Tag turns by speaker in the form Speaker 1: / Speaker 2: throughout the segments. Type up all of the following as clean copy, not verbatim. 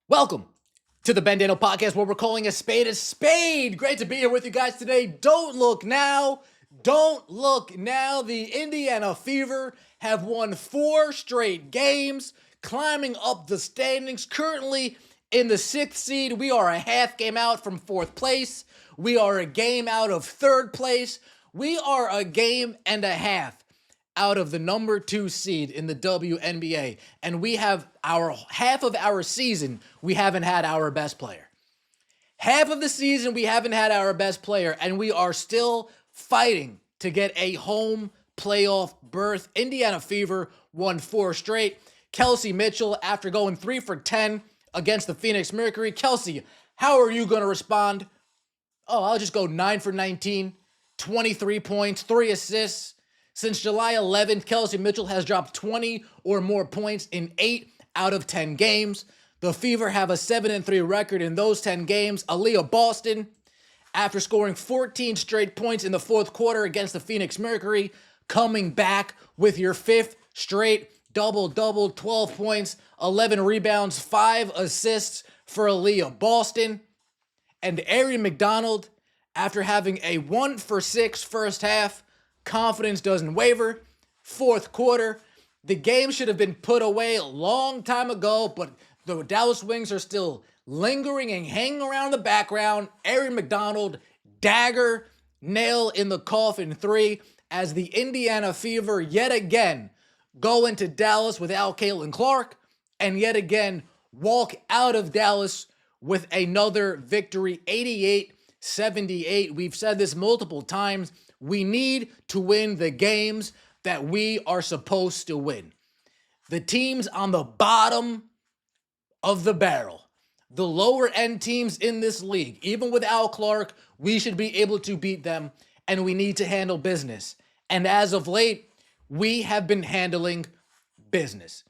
Speaker 1: Welcome to the Ben Daniel Podcast, where we're calling a spade a spade. Great to be here with you guys today. Don't look now. Don't look now. The Indiana Fever have won 4 straight games, climbing up the standings. Currently in the 6th seed, we are a half game out from 4th place. We are a game out of 3rd place. We are a game and a half out of the number 2 seed in the WNBA, and we have our half of our season, we haven't had our best player. Half of the season, we haven't had our best player, and we are still fighting to get a home playoff berth. Indiana Fever won 4 straight. Kelsey Mitchell, after going 3 for 10 against the Phoenix Mercury. Kelsey, how are you going to respond? Oh, I'll just go 9 for 19, 23 points, 3 assists. Since July 11th, Kelsey Mitchell has dropped 20 or more points in 8 out of 10 games. The Fever have a 7-3 record in those 10 games. Aliyah Boston, after scoring 14 straight points in the 4th quarter against the Phoenix Mercury, coming back with your 5th straight double-double, 12 points, 11 rebounds, 5 assists for Aliyah Boston. And Ari McDonald, after having a 1 for 6 first half, confidence doesn't waver. 4th quarter, the game should have been put away a long time ago, but the Dallas Wings are still lingering and hanging around the background. Ari McDonald, dagger, nail in the coffin 3, as the Indiana Fever yet again go into Dallas without Caitlin Clark, and yet again walk out of Dallas with another victory, 88-78. We've said this multiple times. We need to win the games that we are supposed to win. The teams on the bottom of the barrel, the lower end teams in this league, even without Clark, we should be able to beat them, and we need to handle business. And as of late, we have been handling business.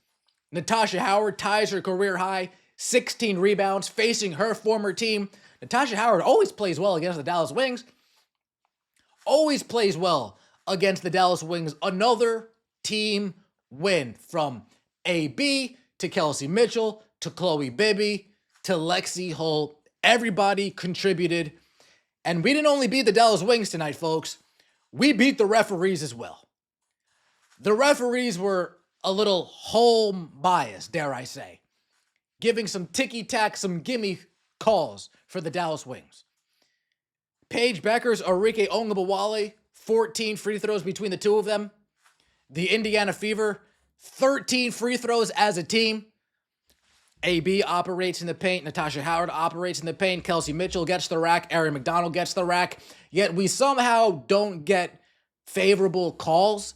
Speaker 1: Natasha Howard ties her career high, 16 rebounds, facing her former team. Natasha Howard always plays well against the Dallas Wings. Always plays well against the Dallas Wings. Another team win, from AB to Kelsey Mitchell to Chloe Bibby to Lexi Hull. Everybody contributed. And we didn't only beat the Dallas Wings tonight, folks. We beat the referees as well. The referees were a little home biased, dare I say, giving some ticky-tack, some gimme calls for the Dallas Wings. Paige Bueckers, Arike Ongabawale, 14 free throws between the two of them. The Indiana Fever, 13 free throws as a team. AB operates in the paint. Natasha Howard operates in the paint. Kelsey Mitchell gets the rack. Ari McDonald gets the rack. Yet we somehow don't get favorable calls.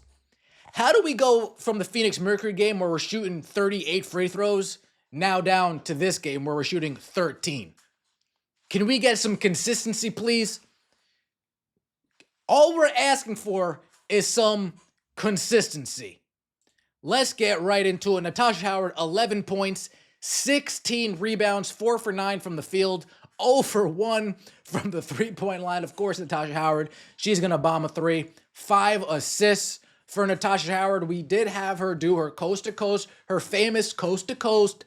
Speaker 1: How do we go from the Phoenix Mercury game where we're shooting 38 free throws now down to this game where we're shooting 13? Can we get some consistency, please? All we're asking for is some consistency. Let's get right into it. Natasha Howard, 11 points, 16 rebounds, 4 for 9 from the field, 0 for 1 from the three-point line. Of course, Natasha Howard, she's going to bomb a 3. 5 assists for Natasha Howard. We did have her do her coast-to-coast, her famous coast-to-coast,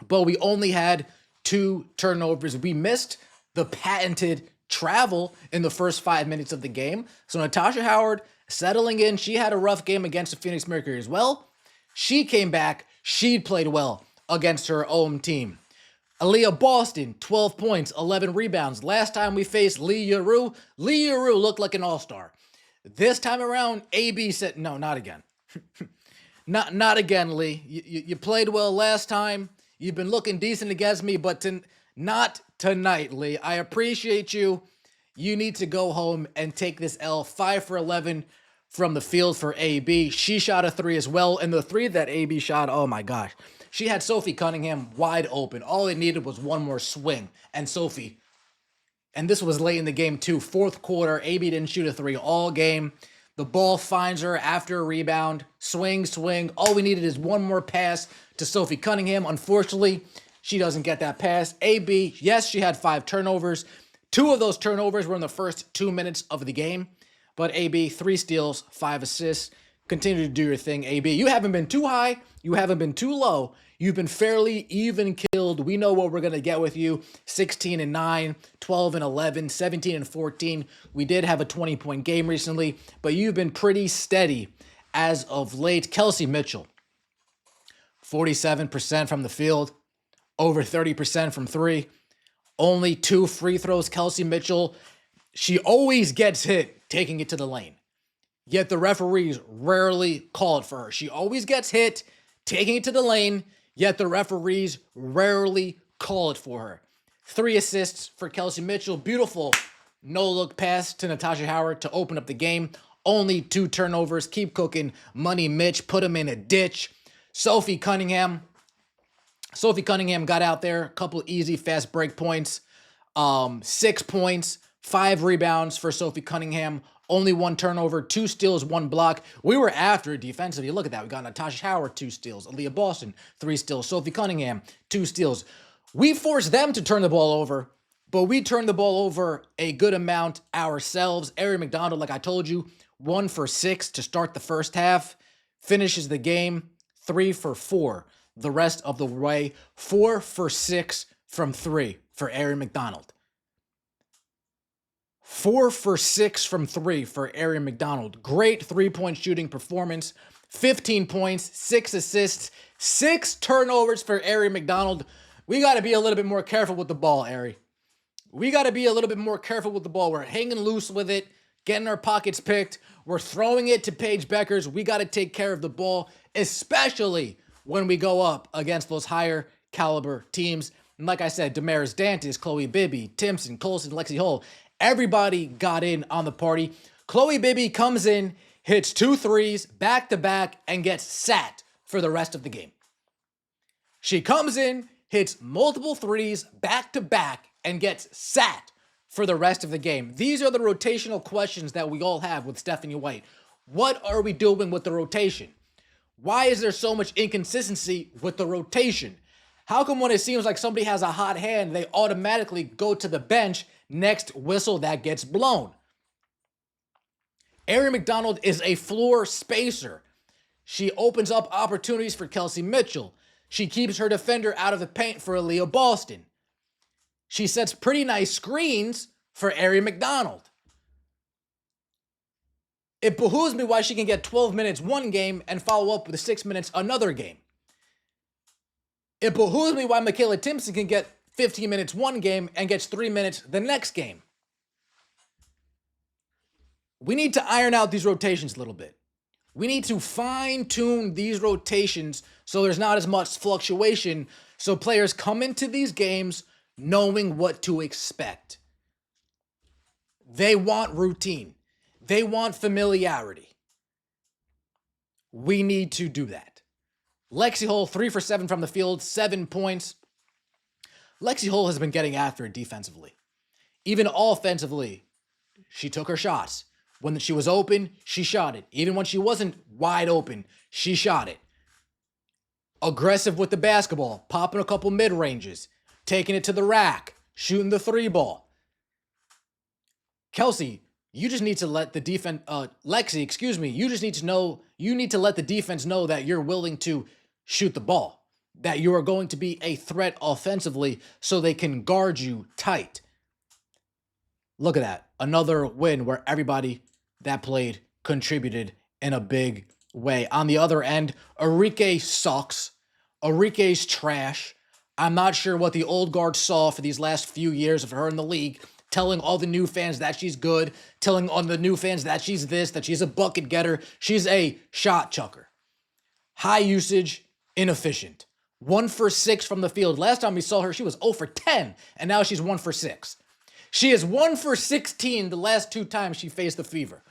Speaker 1: but we only had 2 turnovers. We missed the patented travel in the first 5 minutes of the game. So Natasha Howard settling in. She had a rough game against the Phoenix Mercury as well. She came back. She played well against her home team. Aliyah Boston, 12 points, 11 rebounds. Last time we faced Lee Yaru looked like an all-star. This time around, AB said, no, not again. not again, Lee. You played well last time. You've been looking decent against me, but not tonight, Lee. I appreciate you. You need to go home and take this L. 5 for 11 from the field for AB. She shot a 3 as well, and the 3 that AB shot, oh my gosh. She had Sophie Cunningham wide open. All it needed was one more swing, and Sophie. And this was late in the game too. 4th quarter, AB didn't shoot a 3 all game. The ball finds her after a rebound. Swing. All we needed is one more pass to Sophie Cunningham. Unfortunately, she doesn't get that pass. AB, yes, she had 5 turnovers. 2 of those turnovers were in the first 2 minutes of the game. But AB, 3 steals, 5 assists. Continue to do your thing, AB. You haven't been too high. You haven't been too low. You've been fairly even killed. We know what we're going to get with you. 16-9, 12-11, 17-14. We did have a 20-point game recently, but you've been pretty steady as of late. Kelsey Mitchell, 47% from the field, over 30% from three, only 2 free throws. Kelsey Mitchell, she always gets hit taking it to the lane, yet the referees rarely call it for her. She always gets hit taking it to the lane, yet the referees rarely call it for her. 3 assists for Kelsey Mitchell. Beautiful no-look pass to Natasha Howard to open up the game. Only 2 turnovers. Keep cooking. Money Mitch, put him in a ditch. Sophie Cunningham got out there. A couple easy fast break points. 6 points, 5 rebounds for Sophie Cunningham. Only 1 turnover, 2 steals, 1 block. We were after it defensively. Look at that. We got Natasha Howard, 2 steals. Aliyah Boston, 3 steals. Sophie Cunningham, 2 steals. We forced them to turn the ball over, but we turned the ball over a good amount ourselves. Ari McDonald, like I told you, 1 for 6 to start the first half. Finishes the game 3 for 4 the rest of the way. 4 for 6 from 3 for Ari McDonald. 4 for 6 from 3 for Ari McDonald. Great 3-point shooting performance. 15 points, 6 assists, 6 turnovers for Ari McDonald. We got to be a little bit more careful with the ball, Ari. We got to be a little bit more careful with the ball. We're hanging loose with it, getting our pockets picked. We're throwing it to Paige Bueckers. We got to take care of the ball, especially when we go up against those higher caliber teams. And like I said, Damaris Dantas, Chloe Bibby, Timpson, Colson, Lexi Hull, everybody got in on the party. Chloe Bibby comes in, hits 2 threes back-to-back, and gets sat for the rest of the game. She comes in, hits multiple threes back-to-back, and gets sat for the rest of the game. These are the rotational questions that we all have with Stephanie White. What are we doing with the rotation? Why is there so much inconsistency with the rotation? How come when it seems like somebody has a hot hand, they automatically go to the bench next whistle that gets blown? Ari McDonald is a floor spacer. She opens up opportunities for Kelsey Mitchell. She keeps her defender out of the paint for Aliyah Boston. She sets pretty nice screens for Ari McDonald. It behooves me why she can get 12 minutes one game and follow up with 6 minutes another game. It behooves me why Michaela Timpson can get 15 minutes one game and gets 3 minutes the next game. We need to iron out these rotations a little bit. We need to fine-tune these rotations so there's not as much fluctuation, so players come into these games knowing what to expect. They want routine. They want familiarity. We need to do that. Lexi Hull, 3 for 7 from the field, 7 points. Lexi Hull has been getting after it defensively. Even offensively, she took her shots. When she was open, she shot it. Even when she wasn't wide open, she shot it. Aggressive with the basketball, popping a couple mid-ranges, taking it to the rack, shooting the 3-ball. Kelsey, you just need to let the defense, you just need to know, you need to let the defense know that you're willing to shoot the ball, that you are going to be a threat offensively so they can guard you tight. Look at that. Another win where everybody that played contributed in a big way. On the other end, Arike sucks. Arike's trash. I'm not sure what the old guard saw for these last few years of her in the league, telling all the new fans that she's good, telling on the new fans that she's this, that she's a bucket getter. She's a shot chucker. High usage, inefficient. 1 for 6 from the field. Last time we saw her, she was 0 for 10, and now she's 1 for 6. She is 1 for 16 the last 2 times she faced the Fever.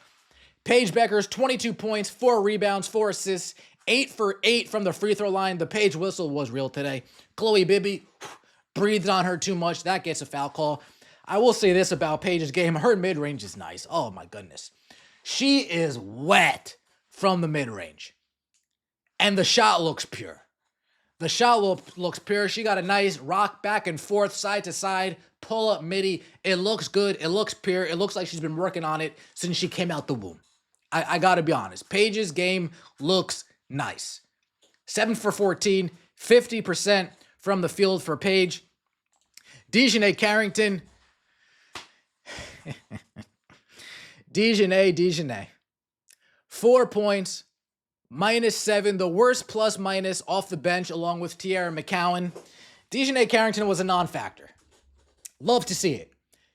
Speaker 1: Paige Bueckers, 22 points, 4 rebounds, 4 assists, 8 for 8 from the free throw line. The Paige whistle was real today. Chloe Bibby breathed on her too much. That gets a foul call. I will say this about Paige's game. Her mid-range is nice. Oh, my goodness. She is wet from the mid-range. And the shot looks pure. The shot looks pure. She got a nice rock back and forth, side to side, pull up midi. It looks good. It looks pure. It looks like she's been working on it since she came out the womb. I got to be honest. Paige's game looks nice. 7 for 14, 50% from the field for Paige. Dejanay Carrington. Dejanay. 4 points, -7, the worst plus-minus off the bench along with Tiara McCowan. Dejanay Carrington was a non-factor. Love to see it.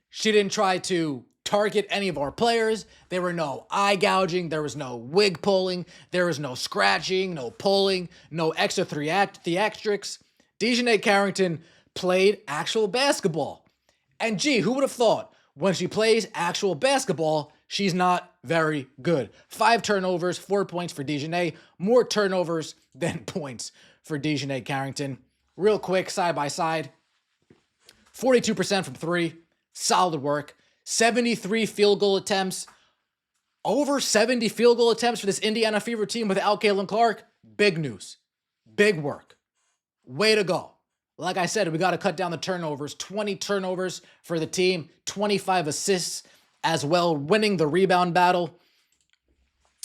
Speaker 1: She didn't try to target any of our players. There were no eye gouging. There was no wig pulling. There was no scratching, no pulling, no extra theatrics. Dejanay Carrington played actual basketball. And gee, who would have thought when she plays actual basketball, she's not very good. 5 turnovers, 4 points for Dejanay. More turnovers than points for Dejanay Carrington. Real quick, side by side. 42% from 3. Solid work. 73 field goal attempts. Over 70 field goal attempts for this Indiana Fever team without Caitlin Clark. Big news. Big work. Way to go. Like I said, we got to cut down the turnovers. 20 turnovers for the team. 25 assists as well. Winning the rebound battle.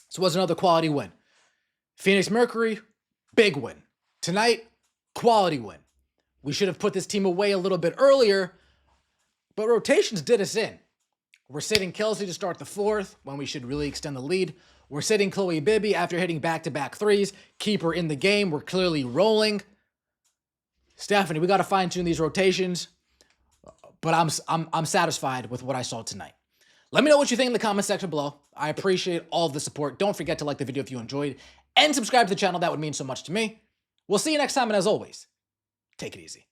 Speaker 1: This was another quality win. Phoenix Mercury, big win. Tonight, quality win. We should have put this team away a little bit earlier, but rotations did us in. We're sitting Kelsey to start the 4th when we should really extend the lead. We're sitting Chloe Bibby after hitting back-to-back threes. Keep her in the game. We're clearly rolling. Stephanie, we got to fine-tune these rotations, but I'm satisfied with what I saw tonight. Let me know what you think in the comment section below. I appreciate all of the support. Don't forget to like the video if you enjoyed and subscribe to the channel. That would mean so much to me. We'll see you next time, and as always, take it easy.